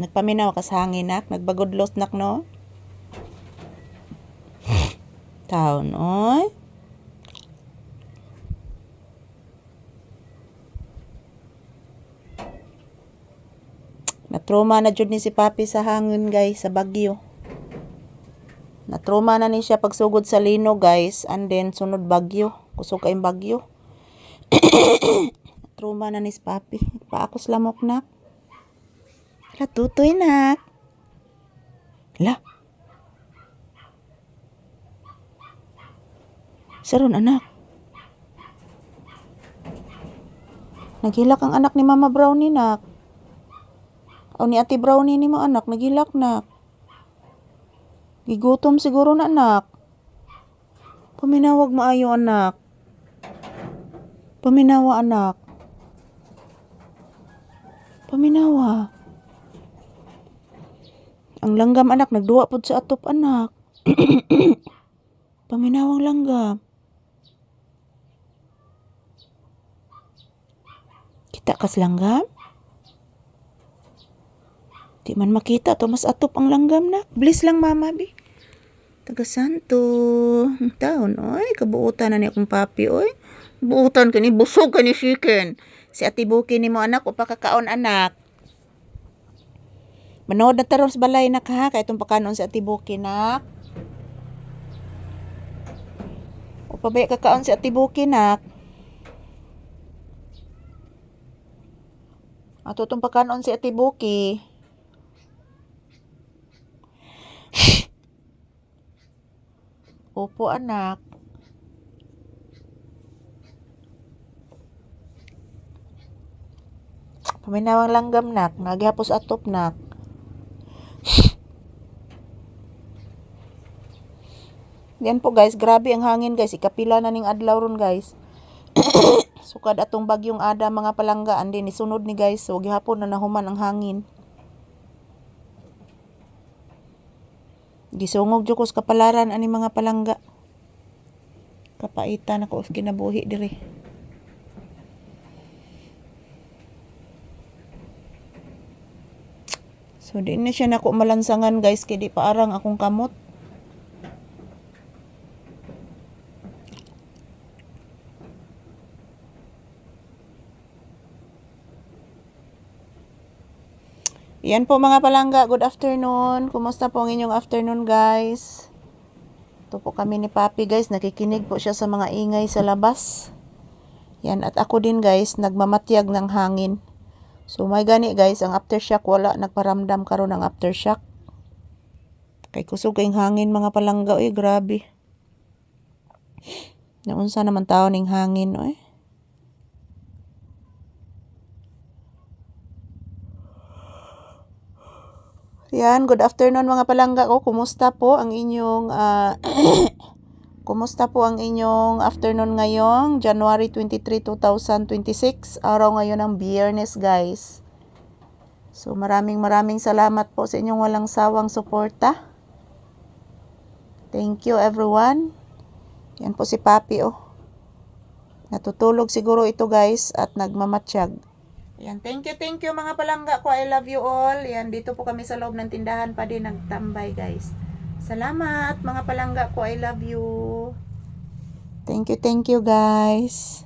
Nagpaminaw ka sa hangin nak, nagbagudlos nak no. Taon oy. Natruma na jud ni si Papi sa hangin guys, sa bagyo. Natruma na ni siya pagsugod sa lino guys, and then sunod bagyo, kusog kay bagyo. Natruma na ni si Papi. Paakos lamok nak. La tutoy nak. La. Saron anak. Naghilak ang anak ni Mama Brownie nak. O ni Ate Brownie ni mo anak, naghilak nak. Gigutom siguro na anak. Paminawag maayo anak. Paminawa anak. Paminawa. Ang langgam anak, nagduwa pod sa atop anak. Paminawang langgam. Kita kas langgam? Di man makita to, mas atop ang langgam nak. Bliss lang mama bi. Taga Santo. Taon oy, kabuutan na ni akong Papi oy. Buutan ka ni, busog ka ni chicken. Si Ate Buki ni mo anak, o pakakaon anak. Manood na taros balay nak ha, kaya itong pakanon si Ate Buki nak. O pabay kakaon si Ate Buki nak. Ato itong pakanon si Ate Buki. Opo anak. Paminawang langgam nak, nagihapos atop nak. Yan po guys, grabe ang hangin guys, ikapila na ning adlaw ron guys. Sukad atong bagyong Ada mga palangga, andi ni sunod ni guys, so gihapon na nahuman ang hangin. Gisungog jud ko sa kapalaran ani mga palangga. Kapaitan ako sa kinabuhi diri. So di na siya nako malansangan guys, kay di pa arang akong kamot. Yan po mga palangga, good afternoon. Kumusta po ang inyong afternoon guys? Ito po kami ni Papi guys, nakikinig po siya sa mga ingay sa labas. Yan, at ako din guys, nagmamatyag ng hangin. So may gani guys, ang aftershock wala, nagparamdam karon ng aftershock. Kay kusog kayong hangin mga palangga, oy grabe. Naunsa naman tao ning hangin oy. Yan, good afternoon mga palangga ko. Kumusta po ang inyong kumusta po ang inyong afternoon ngayong January 23, 2026? Araw ngayon ng Biyernes, guys. So maraming salamat po sa inyong walang sawang suporta. Thank you everyone. Yan po si Papi oh. Natutulog siguro ito guys at nagmamatsyag. Yan, thank you mga palangga ko. I love you all. Yan, dito po kami sa loob ng tindahan pa din nagtambay guys. Salamat mga palangga ko. I love you. Thank you guys.